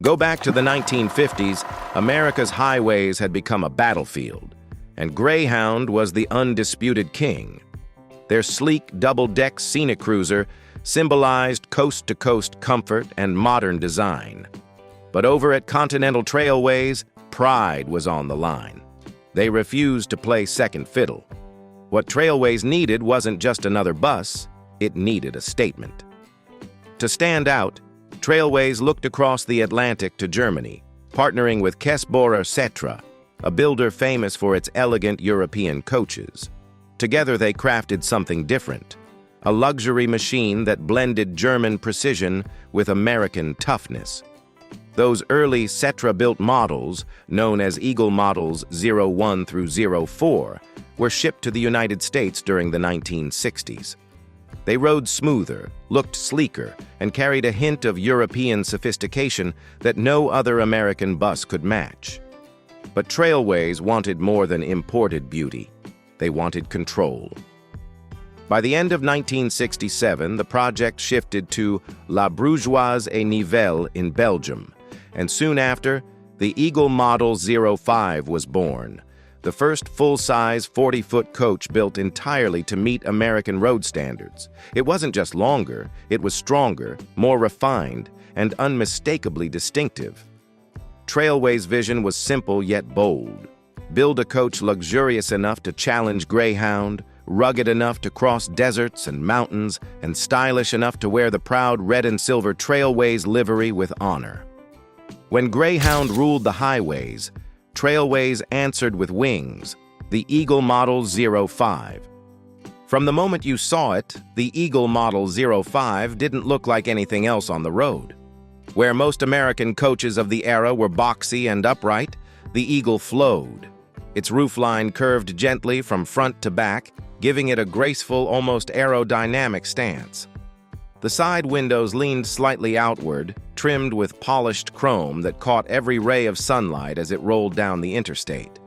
Go back to the 1950s, America's highways had become a battlefield, and Greyhound was the undisputed king. Their sleek double-deck Scenicruiser symbolized coast-to-coast comfort and modern design. But over at Continental Trailways, pride was on the line. They refused to play second fiddle. What Trailways needed wasn't just another bus, it needed a statement. To stand out, Trailways looked across the Atlantic to Germany, partnering with Kässbohrer, a builder famous for its elegant European coaches. Together they crafted something different, a luxury machine that blended German precision with American toughness. Those early Setra-built models, known as Eagle Models 01 through 04, were shipped to the United States during the 1960s. They rode smoother, looked sleeker, and carried a hint of European sophistication that no other American bus could match. But Trailways wanted more than imported beauty. They wanted control. By the end of 1967, the project shifted to La Brugeoise et Nivelle in Belgium, and soon after, the Eagle Model 05 was born, the first full-size 40-foot coach built entirely to meet American road standards. It wasn't just longer, it was stronger, more refined, and unmistakably distinctive. Trailways' vision was simple yet bold. Build a coach luxurious enough to challenge Greyhound, rugged enough to cross deserts and mountains, and stylish enough to wear the proud red and silver Trailways livery with honor. When Greyhound ruled the highways, Trailways answered with wings, the Eagle Model 05. From the moment you saw it, the Eagle Model 05 didn't look like anything else on the road. Where most American coaches of the era were boxy and upright, the Eagle flowed. Its roofline curved gently from front to back, giving it a graceful, almost aerodynamic stance. The side windows leaned slightly outward, trimmed with polished chrome that caught every ray of sunlight as it rolled down the interstate.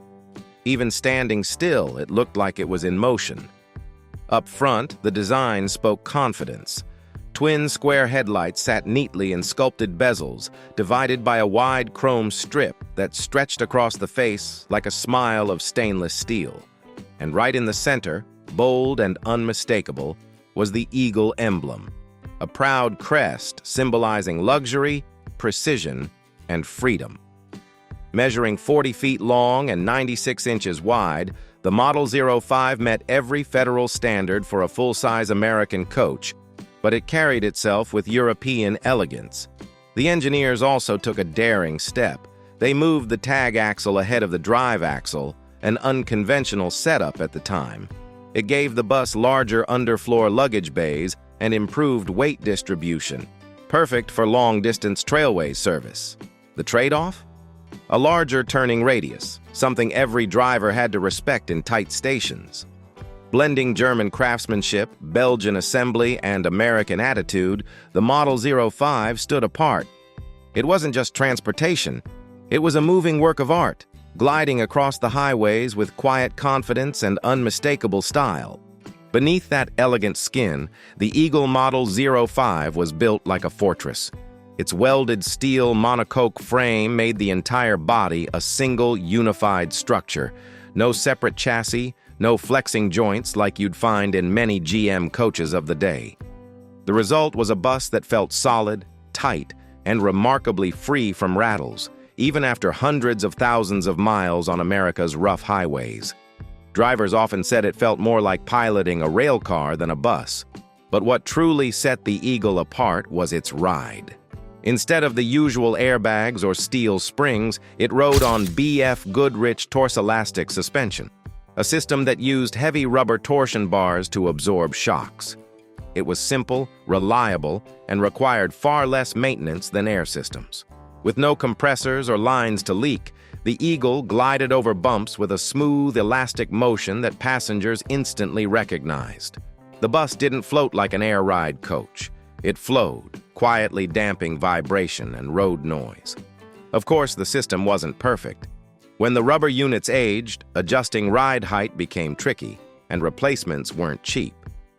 Even standing still, it looked like it was in motion. Up front, the design spoke confidence. Twin square headlights sat neatly in sculpted bezels, divided by a wide chrome strip that stretched across the face like a smile of stainless steel. And right in the center, bold and unmistakable, was the Eagle emblem, a proud crest symbolizing luxury, precision, and freedom. Measuring 40 feet long and 96 inches wide, the Model 05 met every federal standard for a full-size American coach, but it carried itself with European elegance. The engineers also took a daring step. They moved the tag axle ahead of the drive axle, an unconventional setup at the time. It gave the bus larger underfloor luggage bays and improved weight distribution, perfect for long-distance Trailways service. The trade-off? A larger turning radius, something every driver had to respect in tight stations. Blending German craftsmanship, Belgian assembly, and American attitude, the Model 05 stood apart. It wasn't just transportation, it was a moving work of art, gliding across the highways with quiet confidence and unmistakable style. Beneath that elegant skin, the Eagle Model 05 was built like a fortress. Its welded steel monocoque frame made the entire body a single, unified structure. No separate chassis, no flexing joints like you'd find in many GM coaches of the day. The result was a bus that felt solid, tight, and remarkably free from rattles, even after hundreds of thousands of miles on America's rough highways. Drivers often said it felt more like piloting a rail car than a bus. But what truly set the Eagle apart was its ride. Instead of the usual airbags or steel springs, it rode on BF Goodrich Torsilastic suspension, a system that used heavy rubber torsion bars to absorb shocks. It was simple, reliable, and required far less maintenance than air systems. With no compressors or lines to leak, the Eagle glided over bumps with a smooth, elastic motion that passengers instantly recognized. The bus didn't float like an air ride coach. It flowed, quietly damping vibration and road noise. Of course, the system wasn't perfect. When the rubber units aged, adjusting ride height became tricky, and replacements weren't cheap.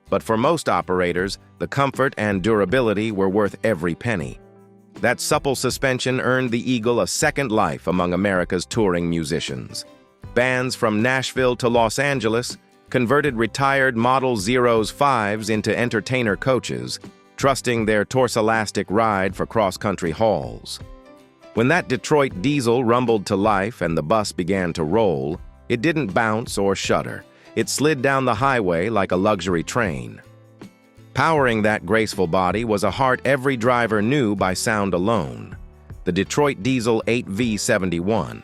But for most operators, the comfort and durability were worth every penny. That supple suspension earned the Eagle a second life among America's touring musicians. Bands from Nashville to Los Angeles converted retired Model 05s into entertainer coaches, trusting their Torsilastic ride for cross-country hauls. When that Detroit diesel rumbled to life and the bus began to roll, it didn't bounce or shudder. It slid down the highway like a luxury train. Powering that graceful body was a heart every driver knew by sound alone: the Detroit Diesel 8V71.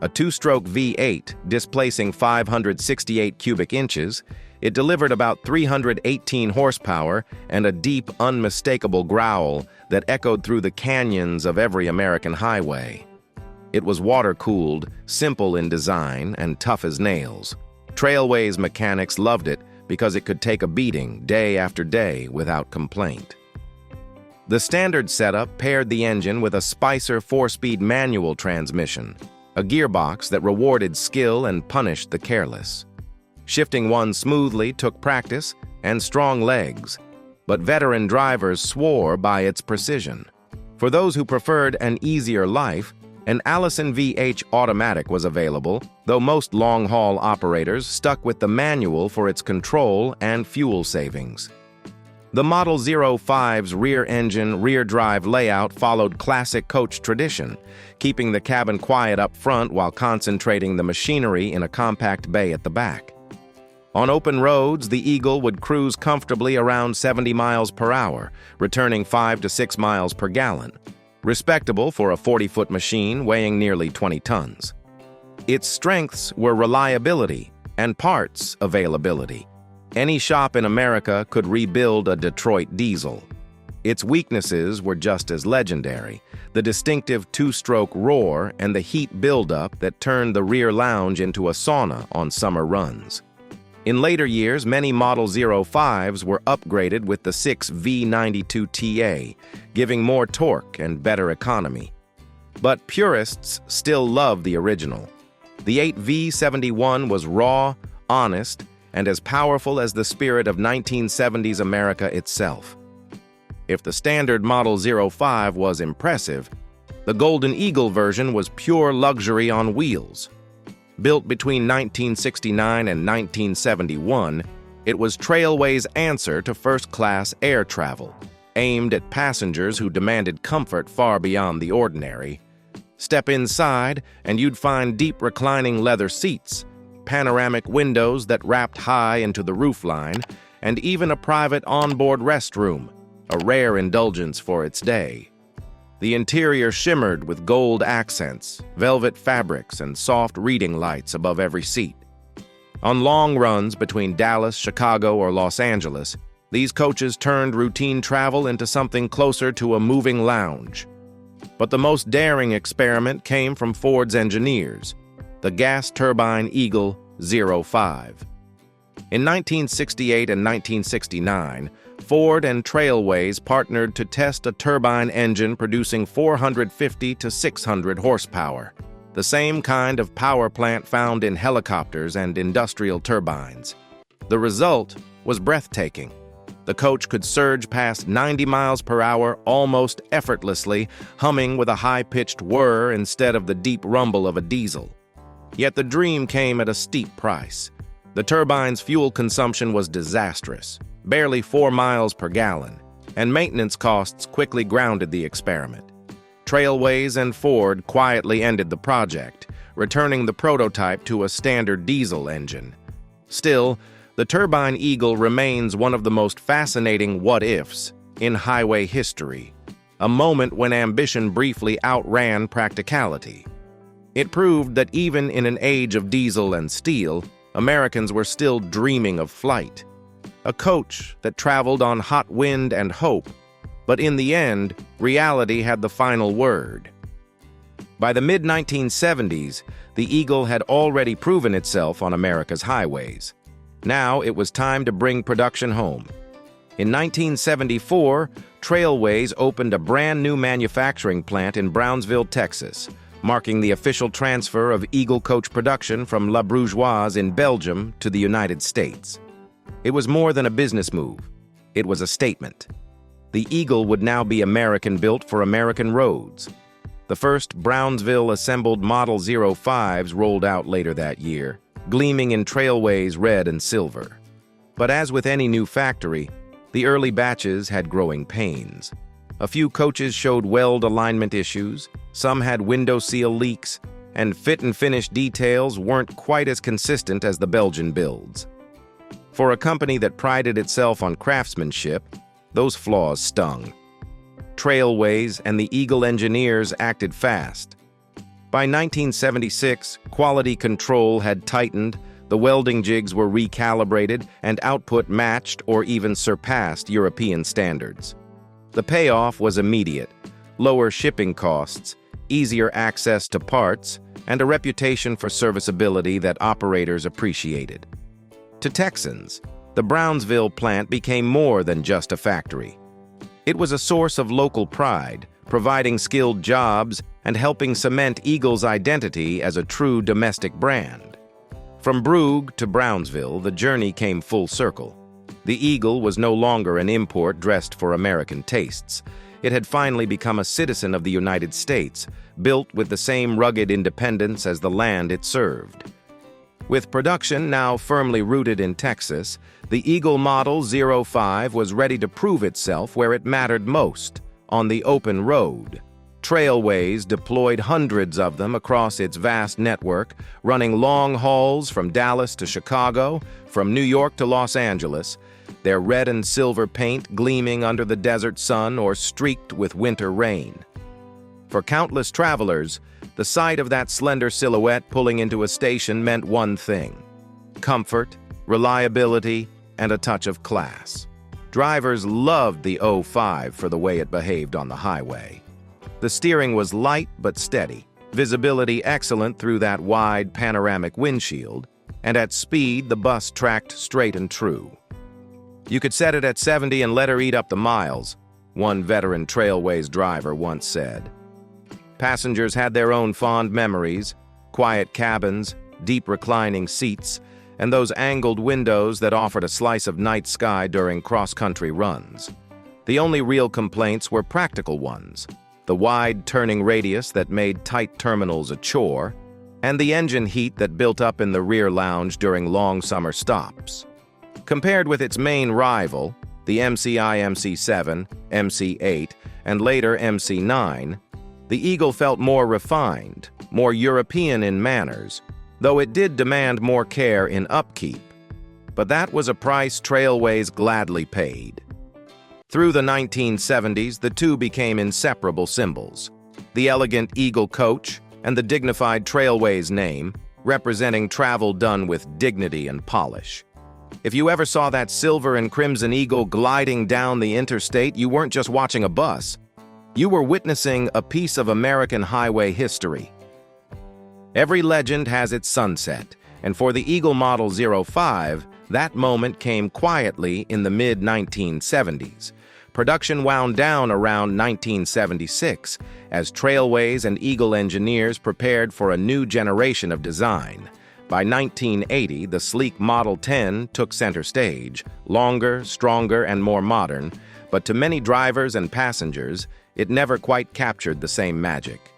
A two-stroke V8 displacing 568 cubic inches, it delivered about 318 horsepower and a deep, unmistakable growl that echoed through the canyons of every American highway. It was water-cooled, simple in design, and tough as nails. Trailways mechanics loved it because it could take a beating day after day without complaint. The standard setup paired the engine with a Spicer 4-speed manual transmission, a gearbox that rewarded skill and punished the careless. Shifting one smoothly took practice and strong legs, but veteran drivers swore by its precision. For those who preferred an easier life, an Allison VH automatic was available, though most long-haul operators stuck with the manual for its control and fuel savings. The Model 05's rear-engine, rear-drive layout followed classic coach tradition, keeping the cabin quiet up front while concentrating the machinery in a compact bay at the back. On open roads, the Eagle would cruise comfortably around 70 miles per hour, returning 5 to 6 miles per gallon. Respectable for a 40-foot machine weighing nearly 20 tons. Its strengths were reliability and parts availability. Any shop in America could rebuild a Detroit diesel. Its weaknesses were just as legendary: the distinctive two-stroke roar and the heat buildup that turned the rear lounge into a sauna on summer runs. In later years, many Model 05s were upgraded with the 6V92TA, giving more torque and better economy. But purists still love the original. The 8V71 was raw, honest, and as powerful as the spirit of 1970s America itself. If the standard Model 05 was impressive, the Golden Eagle version was pure luxury on wheels. Built between 1969 and 1971, it was Trailways' answer to first-class air travel, aimed at passengers who demanded comfort far beyond the ordinary. Step inside, and you'd find deep reclining leather seats, panoramic windows that wrapped high into the roofline, and even a private onboard restroom, a rare indulgence for its day. The interior shimmered with gold accents, velvet fabrics, and soft reading lights above every seat. On long runs between Dallas, Chicago, or Los Angeles, these coaches turned routine travel into something closer to a moving lounge. But the most daring experiment came from Ford's engineers, the gas-turbine Eagle 05. In 1968 and 1969, Ford and Trailways partnered to test a turbine engine producing 450 to 600 horsepower, the same kind of power plant found in helicopters and industrial turbines. The result was breathtaking. The coach could surge past 90 miles per hour almost effortlessly, humming with a high-pitched whir instead of the deep rumble of a diesel. Yet the dream came at a steep price. The turbine's fuel consumption was disastrous, barely 4 miles per gallon, and maintenance costs quickly grounded the experiment. Trailways and Ford quietly ended the project, returning the prototype to a standard diesel engine. Still, the Turbine Eagle remains one of the most fascinating what-ifs in highway history, a moment when ambition briefly outran practicality. It proved that even in an age of diesel and steel, Americans were still dreaming of flight. A coach that traveled on hot wind and hope, but in the end, reality had the final word. By the mid-1970s, the Eagle had already proven itself on America's highways. Now it was time to bring production home. In 1974, Trailways opened a brand new manufacturing plant in Brownsville, Texas, marking the official transfer of Eagle coach production from La Bourgeoise in Belgium to the United States. It was more than a business move. It was a statement. The Eagle would now be American-built for American roads. The first Brownsville assembled Model 05s rolled out later that year, gleaming in Trailways red and silver. But as with any new factory, the early batches had growing pains. A few coaches showed weld alignment issues, some had window seal leaks, and fit and finish details weren't quite as consistent as the Belgian builds. For a company that prided itself on craftsmanship, those flaws stung. Trailways and the Eagle engineers acted fast. By 1976, quality control had tightened, the welding jigs were recalibrated, and output matched or even surpassed European standards. The payoff was immediate: lower shipping costs, easier access to parts, and a reputation for serviceability that operators appreciated. To Texans, the Brownsville plant became more than just a factory. It was a source of local pride, providing skilled jobs and helping cement Eagle's identity as a true domestic brand. From Brugge to Brownsville, the journey came full circle. The Eagle was no longer an import dressed for American tastes. It had finally become a citizen of the United States, built with the same rugged independence as the land it served. With production now firmly rooted in Texas, the Eagle Model 05 was ready to prove itself where it mattered most, on the open road. Trailways deployed hundreds of them across its vast network, running long hauls from Dallas to Chicago, from New York to Los Angeles, their red and silver paint gleaming under the desert sun or streaked with winter rain. For countless travelers, the sight of that slender silhouette pulling into a station meant one thing: comfort, reliability, and a touch of class. Drivers loved the 05 for the way it behaved on the highway. The steering was light but steady, visibility excellent through that wide panoramic windshield, and at speed the bus tracked straight and true. You could set it at 70 and let her eat up the miles, one veteran Trailways driver once said. Passengers had their own fond memories: quiet cabins, deep reclining seats, and those angled windows that offered a slice of night sky during cross-country runs. The only real complaints were practical ones: the wide turning radius that made tight terminals a chore, and the engine heat that built up in the rear lounge during long summer stops. Compared with its main rival, the MCI MC7, MC8, and later MC9, the Eagle felt more refined, more European in manners, though it did demand more care in upkeep. But that was a price Trailways gladly paid. Through the 1970s, the two became inseparable symbols: the elegant Eagle coach and the dignified Trailways name, representing travel done with dignity and polish. If you ever saw that silver and crimson Eagle gliding down the interstate, you weren't just watching a bus. You were witnessing a piece of American highway history. Every legend has its sunset, and for the Eagle Model 05, that moment came quietly in the mid-1970s. Production wound down around 1976 as Trailways and Eagle engineers prepared for a new generation of design. By 1980, the sleek Model 10 took center stage, longer, stronger, and more modern, but to many drivers and passengers, it never quite captured the same magic.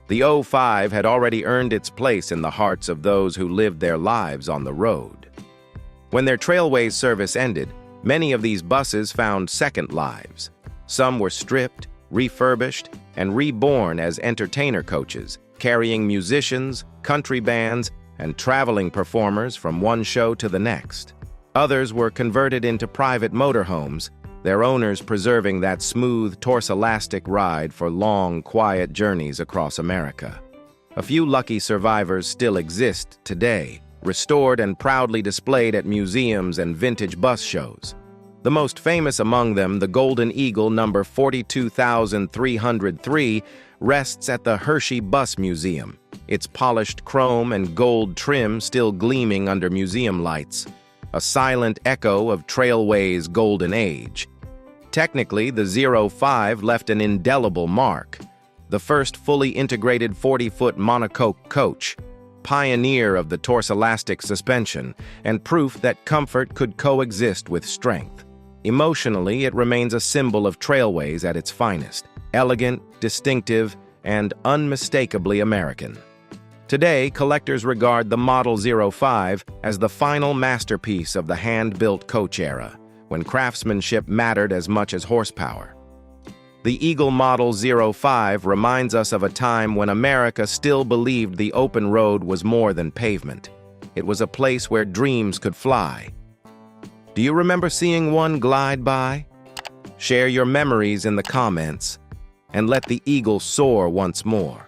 The 05 had already earned its place in the hearts of those who lived their lives on the road. When their Trailways service ended, many of these buses found second lives. Some were stripped, refurbished, and reborn as entertainer coaches, carrying musicians, country bands, and traveling performers from one show to the next. Others were converted into private motorhomes, their owners preserving that smooth Torsilastic ride for long, quiet journeys across America. A few lucky survivors still exist today, restored and proudly displayed at museums and vintage bus shows. The most famous among them, the Golden Eagle number 42303, rests at the Hershey Bus Museum, its polished chrome and gold trim still gleaming under museum lights, a silent echo of Trailways' golden age. Technically, the 05 left an indelible mark. The first fully integrated 40-foot monocoque coach, pioneer of the Torsilastic suspension, and proof that comfort could coexist with strength. Emotionally, it remains a symbol of Trailways at its finest, elegant, distinctive, and unmistakably American. Today, collectors regard the Model 05 as the final masterpiece of the hand-built coach era, when craftsmanship mattered as much as horsepower. The Eagle Model 05 reminds us of a time when America still believed the open road was more than pavement. It was a place where dreams could fly. Do you remember seeing one glide by? Share your memories in the comments, and let the Eagle soar once more.